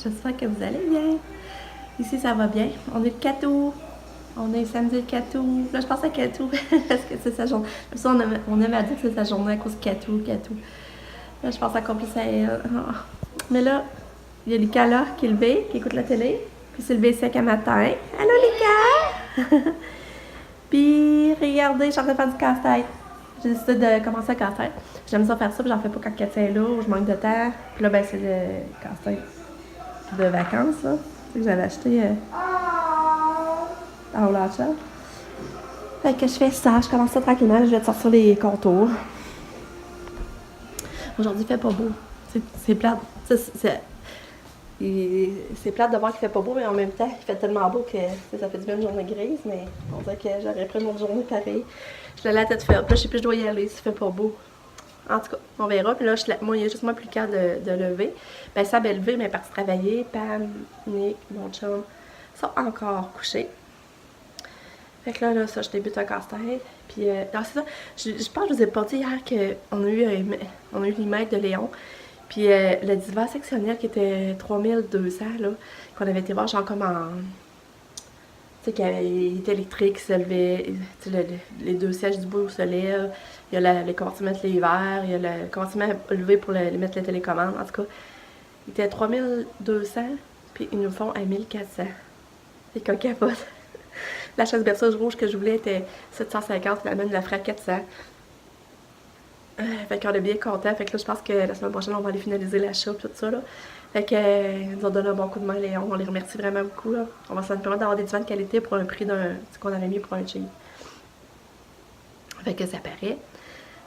j'espère que vous allez bien. Ici, ça va bien. On est le 4 août. On est samedi le 4 août. Là, je pense à 4 août parce que c'est sa journée. Comme ça, on aime à dire que c'est sa journée à cause de 4 août, 4 août. Là, je pense encore plus à elle. Mais là, il y a Lucas là qui est levé, qui écoute la télé. Puis c'est levé sec à matin. Allô, Lucas! Puis, regardez, je suis en train de faire du casse-tête. J'ai décidé de commencer à casse-tête. J'aime ça faire ça, puis j'en fais pas quand Katia est là ou je manque de temps. Puis là, ben, c'est le casse-tête de vacances, là. C'est que j'avais acheté à Olacha. Fait que je fais ça, je commence ça tranquillement. Je vais te sortir les contours. Aujourd'hui, il fait pas beau. C'est plate. C'est plate de voir qu'il fait pas beau, mais en même temps, il fait tellement beau que ça fait du bien une journée grise, mais on dirait que j'aurais pris une autre journée pareille. Je l'ai la tête ferme. Là, je sais plus, je dois y aller s'il fait pas beau. En tout cas, on verra. Puis là, moi, il y a juste moi plus qu'à de lever. Ben, ça a levé, mais elle est partie travailler. Pam, Nick, mon chum, sont encore couchés. Fait que là, ça, je débute un casse-tête. Puis, non, c'est ça. Je pense que je vous ai pas dit hier qu'on a eu l'email de Léon. Puis, le divan sectionnel qui était 3200, là, qu'on avait été voir, genre comme en. Tu sais, qu'il était électrique, il se levait. Tu sais, les deux sièges du bout se lèvent. Il y a les compartiments de l'hiver. Il y a le compartiment levé pour mettre les télécommandes. En tout cas, il était à 3200, puis ils nous font à 1400. C'est qu'on capote. La chaise berceuse rouge que je voulais était 750, la même la ferait à 400. Fait qu'on est bien content. Fait que là, je pense que la semaine prochaine, on va aller finaliser l'achat et tout ça, là. Fait que, ils nous ont donné un bon coup de main, Léon. On les remercie vraiment beaucoup, là. On va s'en permettre d'avoir des divans de qualité pour un prix ce qu'on avait mis pour un cheap. Fait que ça paraît.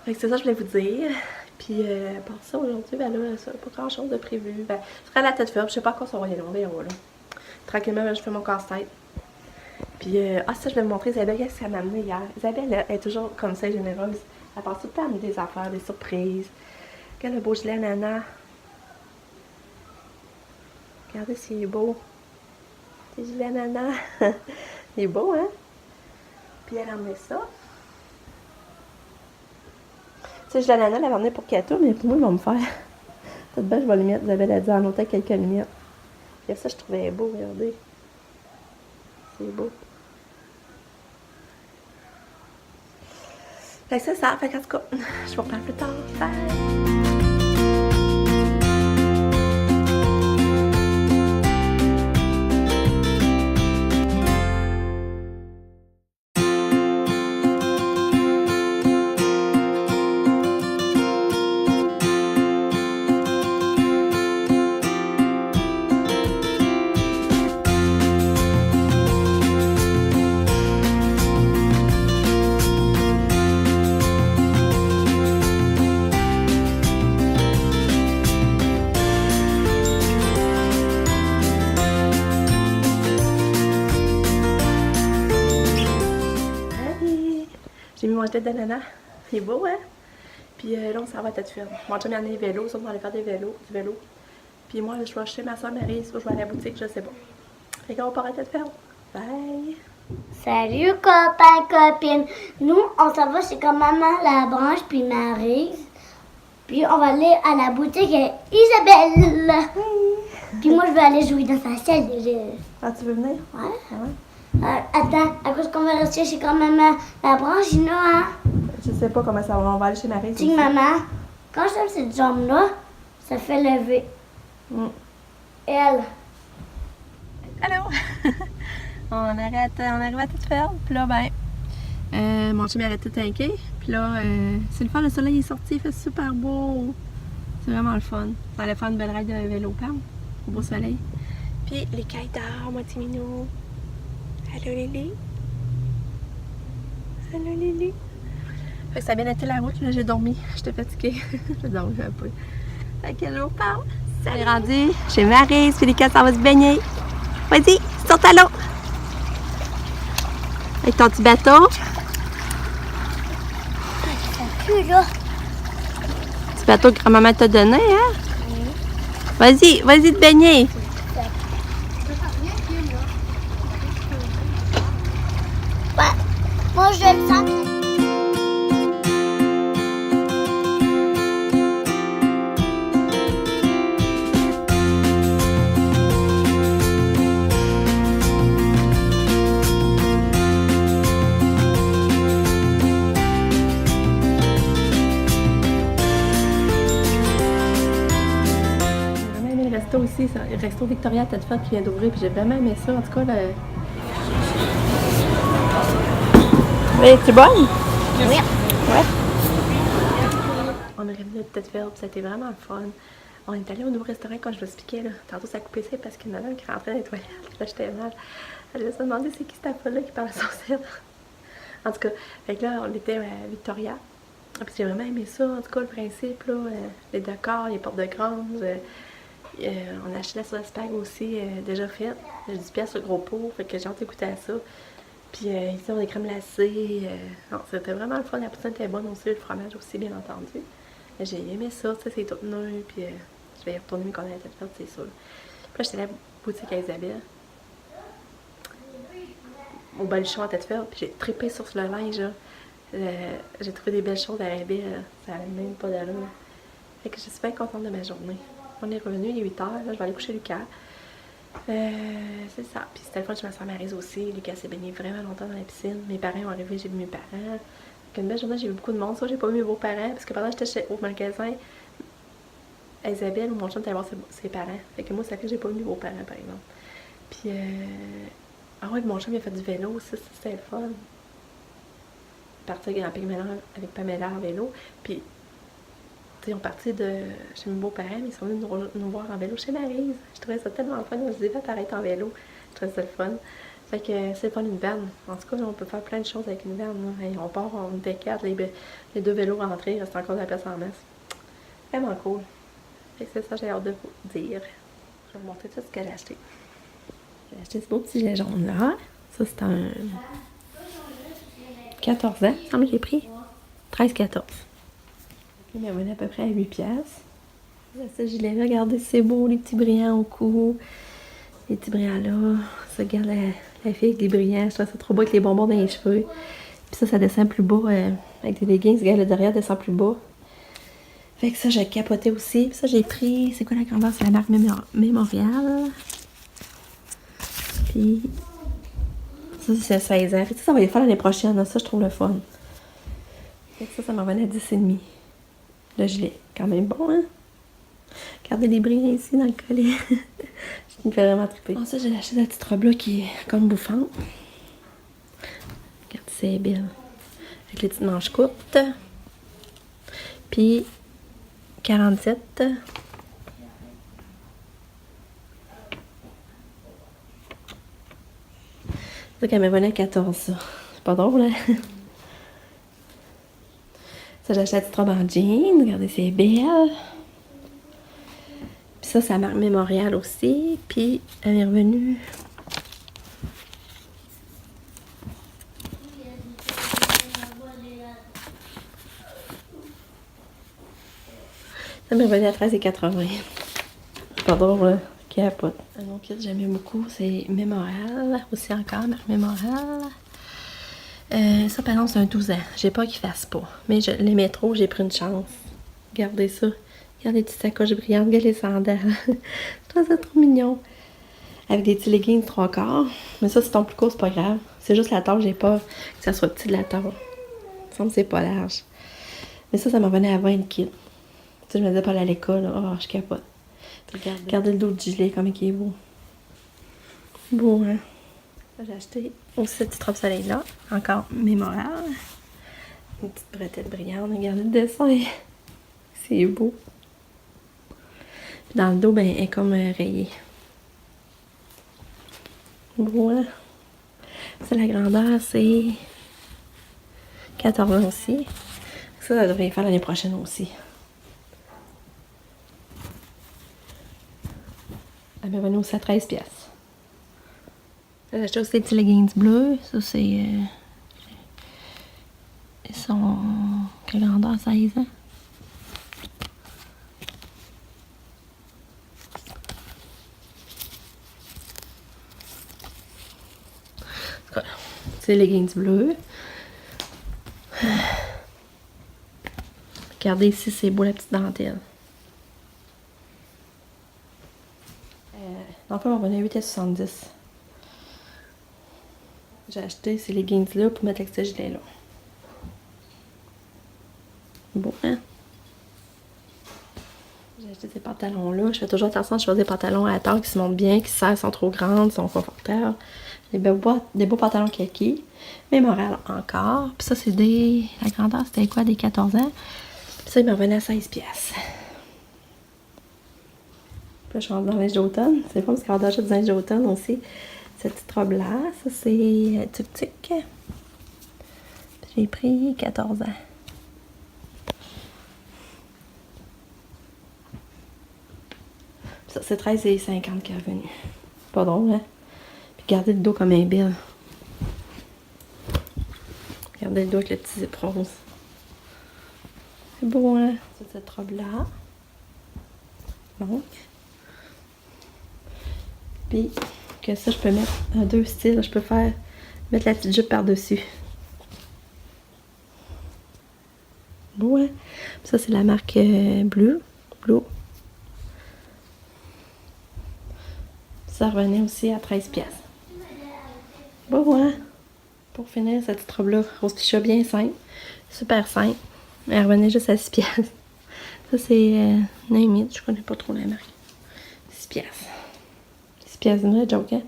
Fait que c'est ça que je voulais vous dire. Puis, pour ça, aujourd'hui, ben là, ça, pas grand chose de prévu. Ben, je ferai la tête ferme. Je sais pas encore si on va y aller, on verra, là. Tranquillement, ben, je fais mon casse-tête. Puis, ça, je vais vous montrer Isabelle, qu'est-ce qu'elle m'a amené hier. Isabelle, elle est toujours comme ça, généreuse. Elle passe tout le temps à amener des affaires, des surprises. Regarde le beau gilet ananas. Regardez s'il est beau. Le gilet ananas. Il est beau, hein? Puis, elle a amené ça. Tu sais, gilet ananas, elle a amené pour Kato, mais pour moi, ils vont me faire. Peut-être bien, je vais les mettre. Isabelle a dit en notant quelques lumières. Et ça, je trouvais beau, regardez. C'est beau. Fait que c'est ça. Fait qu'en tout cas, je vous reparle plus tard. Bye! J'ai mis mon tête d'ananas. Il est beau, hein? Puis là, on s'en va à tête ferme. Mon chum a amené des vélos, ça, on va aller faire du vélo. Puis moi, je vais acheter ma soeur Marie, soit je vais à la boutique, je sais pas. Fait qu'on part à tête ferme. Bye! Salut copains, copines. Nous, on s'en va chez comme maman la branche puis Maryse. Puis on va aller à la boutique avec Isabelle. Puis moi, je vais aller jouer dans sa salle. Ah, tu veux venir? Ouais. Ah ouais? Attends, à cause qu'on va rester chez comme maman la branche, sinon, hein? Je sais pas comment ça va. On va aller chez Marie. Tu sais, maman, quand je donne cette jambe-là, ça fait lever. Elle. Allô? on arrive à toute ferme. Puis là, ben, mon chum a arrêté de tanker. Puis là, c'est le fun, le soleil est sorti, il fait super beau. C'est vraiment le fun. On allait faire une belle ride de vélo, Pam, au beau soleil. Puis les cailles d'or, moitié minou. Allô, Lily? Allô, Lily? Fait que ça a bien été la route, là, j'ai dormi. J'étais fatiguée. J'ai dormi un peu. Fait que là, on parle. Ça est rendu chez Marie, puis les ça va se baigner. Vas-y, saute à l'eau. Avec ton petit bateau. Là. Petit bateau que grand-maman t'a donné, hein? Vas-y te baigner. Ouais. Moi, je le sens. resto ici, c'est le resto Victoria Tedford qui vient d'ouvrir, puis j'ai vraiment aimé ça. En tout cas, le... Mais tu es bonne? Oui. Ouais. On est revenu de Tedford, puis c'était vraiment le fun. On est allé au nouveau restaurant quand je vous expliquais, là. Tantôt, ça a coupé ça parce qu'il y en avait un qui rentrait dans les toilettes, puis là, j'étais mal. Elle se demandé c'est qui cette folle-là qui parle à son ciel. En tout cas, fait que là, on était à Victoria. Puis j'ai vraiment aimé ça, en tout cas, le principe, là, les décors, les portes de grange. On a acheté la sauce spag aussi, déjà faite. J'ai 10 pièces sur le gros pot, fait que j'ai hâte d'écouter à ça. Puis ici, on a des crèmes glacées. Non, c'était vraiment le fun. La poutine était bonne aussi, le fromage aussi, bien entendu. J'ai aimé ça, tu sais, c'est tout neuf. Puis je vais y retourner quand on a été faite, c'est sûr. Puis là, j'étais à la boutique à Isabelle. Au Baluchon à Tedford, puis j'ai trippé sur le linge, là. J'ai trouvé des belles choses à rabais, ça n'avait même pas d'allure. Fait que je suis bien contente de ma journée. On est revenu, il est 8h, là, je vais aller coucher Lucas. C'est ça. Puis c'était le fun chez ma soeur Maryse aussi. Lucas s'est baigné vraiment longtemps dans la piscine. Mes parents ont arrivé, j'ai vu mes parents. Fait une belle journée, j'ai vu beaucoup de monde. Ça, j'ai pas vu mes beaux-parents, parce que pendant que j'étais au magasin, Isabelle ou mon chum était allé voir ses parents. Fait que moi, ça fait que j'ai pas vu mes beaux-parents, par exemple. Puis, ah ouais, mon chum il a fait du vélo, ça c'était le fun. Partir grimper avec Pamela en vélo. Puis, tu sais, on partit de chez mes beaux-parents, mais ils sont venus nous voir en vélo chez Maryse. Je trouvais ça tellement fun. On se disait, va t'arrêter en vélo. Je trouvais ça le fun. Fait que c'est le fun une vanne. En tout cas, on peut faire plein de choses avec une vanne. Et on part, on décarte les 2 vélos rentrés, il reste encore de la place en masse. Vraiment cool. Fait que c'est ça, j'ai hâte de vous dire. Je vais vous montrer tout ce que j'ai acheté. J'ai acheté ce beau petit gilet jaune là. Ça, c'est un 14 ans, ça me j'ai pris. 13-14. Il m'a venu à peu près à 8 piastres. Là, ce gilet-là, regardez, c'est beau, les petits brillants au cou. Les petits brillants là. Ça, regarde la fille avec les brillants. Je trouve ça trop beau avec les bonbons dans les cheveux. Puis ça descend plus bas avec des leggings. Regarde, le derrière descend plus bas. Fait que ça, j'ai capoté aussi. Puis ça, j'ai pris, c'est quoi la grandeur? C'est la marque Mémorial. Puis ça, c'est 16 ans. Fait que ça va les faire l'année prochaine. Là. Ça, je trouve le fun. Fait que ça m'en revenait à 10,5. Le gilet. Quand même bon, hein? Regardez les brillants ici dans le collet. Je me fais vraiment triper. Ensuite, j'ai acheté la petite robe là qui est comme bouffante. Regardez, c'est belle. Avec les petites manches courtes. Puis 47. C'est qu'elle m'a venue à 14, ça. C'est pas drôle, hein? Ça, j'ai acheté la petite robe en jean. Regardez, c'est belle. Puis ça, c'est la marque Mémorial aussi. Puis elle est revenue. Ça m'est revenu à 13,80. C'est pas drôle, là. Capote. Un autre kit que j'aimais beaucoup, c'est Mémorial. Aussi encore, marque Mémorial. Ça, par exemple, c'est un 12 ans. J'ai peur qu'il fasse pas. Mais les métros, j'ai pris une chance. Regardez ça. Regardez les petites sacoches brillantes. Regardez les sandales. Je trouve ça trop mignon. Avec des petits leggings 3/4. Mais ça, c'est ton plus court, c'est pas grave. C'est juste la taille, j'ai peur que ça soit petit de la taille. Il me semble que c'est pas large. Mais ça m'en revenait à 20 le kit. Tu sais, je me disais pas aller à l'école. Oh, je capote. Regardez le dos du gilet, comme il est beau. Beau, hein? J'ai acheté aussi cette petite robe soleil-là. Encore Mémorial. Une petite bretelle brillante. Regardez le dessin. C'est beau. Puis dans le dos, ben, elle est comme rayée. Beau, hein? Ça, la grandeur, c'est 14 ans aussi. Ça devrait y faire l'année prochaine aussi. Elle m'est venue aussi à 13 pièces. J'ai acheté aussi des petits leggings bleus. Ça, c'est... ils sont... Quelle grandeur? 16 ans? C'est les leggings bleus. Regardez ici, c'est beau la petite dentelle. Enfin, on revenait à 8,70. J'ai acheté ces leggings-là pour mettre avec ce gilet-là. Bon, hein? J'ai acheté ces pantalons-là. Je fais toujours attention à choisir des pantalons à taille qui se montent bien, qui se serrent, sont trop grandes, sont confortables. Des beaux pantalons kaki. Mémorial encore. Puis ça, c'est des... La grandeur, c'était quoi? Des 14 ans. Puis ça, il me revenait à 16$. Puis là, je rentre dans les d'automne. C'est pas parce qu'on a déjà des linge d'automne aussi. Cette petite robe-là, ça, c'est tuk-tuk. J'ai pris 14 ans. Ça, c'est 13,50 qui est revenu. Pas drôle, hein? Puis gardez le dos comme un bill. Regardez le dos avec le petit zip rose. C'est beau, hein? C'est cette robe-là. Donc. Puis, que ça, je peux mettre deux styles. Je peux mettre la petite jupe par-dessus. Beau, hein? Puis ça, c'est la marque Blue. Ça revenait aussi à 13$. Beau, hein? Pour finir, cette petite robe-là, rose picha bien simple. Super simple. Elle revenait juste à 6$. Ça, c'est Name It. Je connais pas trop la marque. 6$. 6$ une vraie joke, hein?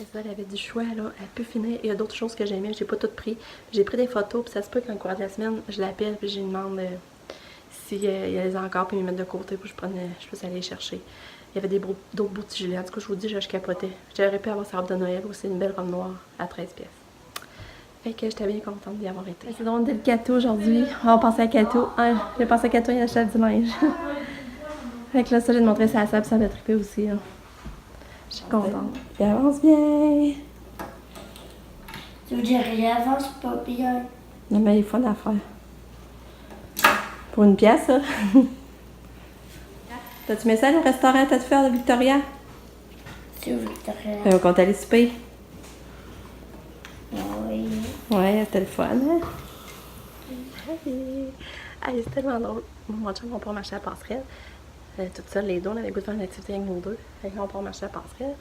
Et ça, elle avait du choix, là. Elle peut finir. Il y a d'autres choses que j'aimais. J'ai pas tout pris. J'ai pris des photos, puis ça se peut qu'en cours de la semaine, je l'appelle, puis je lui demande s'il y a les encore, puis ils me mettent de côté, puis je peux aller les chercher. Il y avait d'autres beaux petits gilets. En tout cas, je vous dis, je capotais. J'aurais pu avoir sa robe de Noël aussi, une belle robe noire à 13$. Fait que j'étais bien contente d'y avoir été. C'est donc dès le Cato aujourd'hui. On va passer à Cato. Ah, j'ai passé à Cato, il achète du linge. Fait que là, ça, j'ai montré ça à ça, puis ça m'a trippé aussi. Hein. Je suis contente. Il avance bien. Tu veux dire, il avance pas bien? Non, mais il faut en faire. Pour une pièce, ça. T'as-tu mis ça au restaurant t'as fait de Victoria? C'est Victoria. On compte aller souper. Oui. Ouais, c'était le fun, hein? Hey, c'est tellement drôle. Mon chum, on part marcher à la passerelle. Toute seule, les deux, on avait le goût de faire une activité avec nous deux. Fait que là, on part marcher à la passerelle.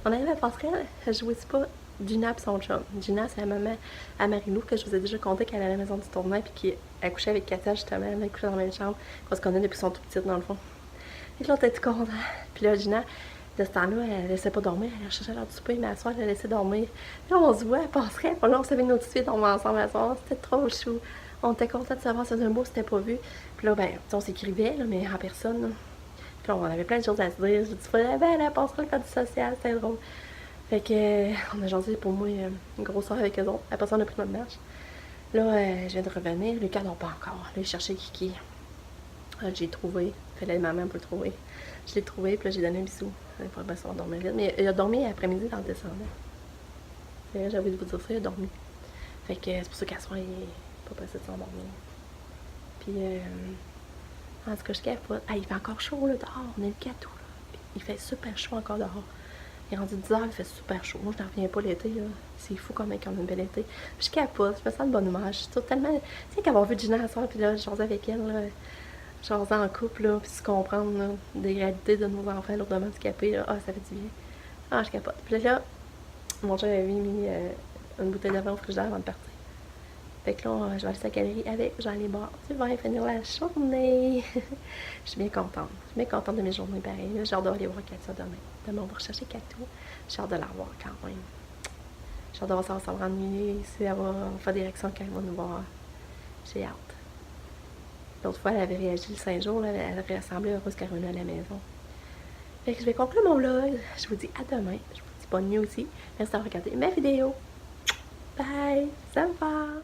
On arrive à la passerelle, je jouais pas Gina et son chum. Gina, c'est la maman à Marilou, que je vous ai déjà conté qu'elle est à la maison du tournoi, puis qui a couché avec Katia, justement. Elle a couché dans la même chambre, qu'on se connaît depuis qu'ils sont tout petits, dans le fond. Et là, on était tout contents. Puis là, Gina, de ce temps-là, elle laissait pas dormir. Elle cherchait l'heure du souper, mais à soir, elle la laissait dormir. Puis là, on se voit, elle passerait. Puis là, on savait que nos petites filles tombaient ensemble à soir. C'était trop chou. On était contents de savoir si c'était un beau, c'était pas vu. Puis là, ben, on s'écrivait, mais en personne. Là. Puis là, on avait plein de choses à se dire. Je dis, ben, elle passera le code social, c'était drôle. Fait que, on a jasé pour moi une grosse soirée avec eux autres. Après ça, on a pris notre marche. Là, je viens de revenir. Lucas n'a pas encore. Là, il cherchait Kiki. J'ai trouvé. Fallait maman pour le trouver. Je l'ai trouvé, puis là, j'ai donné un bisou. Il pas besoin de dormir vite. Mais il a dormi après-midi dans le descendant. J'ai envie de vous dire ça, il a dormi. Fait que c'est pour ça qu'à soir, il n'est pas passé de s'endormir. Puis, en tout cas, je capote. Ah, il fait encore chaud, là, dehors. On est le gâteau, là. Il fait super chaud encore dehors. Il est rendu 10h, il fait super chaud. Moi, je n'en reviens pas l'été, là. C'est fou quand même qu'on a une belle été. Puis, je capote, je me sens de bonne humeur. Je suis tellement... Tu sais, qu'avoir vu Gina à soir, puis là, je jasais avec elle, là. Genre en couple, là, puis se comprendre là, des réalités de nos enfants lourdement handicapés, là. Ah, ça fait du bien. Ah, je capote. Puis là, mon chum avait mis une bouteille de vin au frigidaire avant de partir. Fait que là, je vais aller à la galerie avec, j'allais boire du vin, finir la journée. Je suis bien contente. Je suis bien contente de mes journées pareilles. J'ai hâte d'aller voir Katia demain. Demain, on va rechercher Katou. J'ai hâte de la revoir quand même. J'ai hâte de voir si elle va s'ennuyer, si elle va faire des réactions quand elle va nous voir. J'ai hâte. L'autre fois, elle avait réagi le 5 jours, là, elle avait ressemblé heureuse qu'elle revenait à la maison. Fait que je vais conclure mon vlog. Je vous dis à demain. Je vous dis bonne nuit aussi. Merci d'avoir regardé ma vidéo. Bye! Ça va!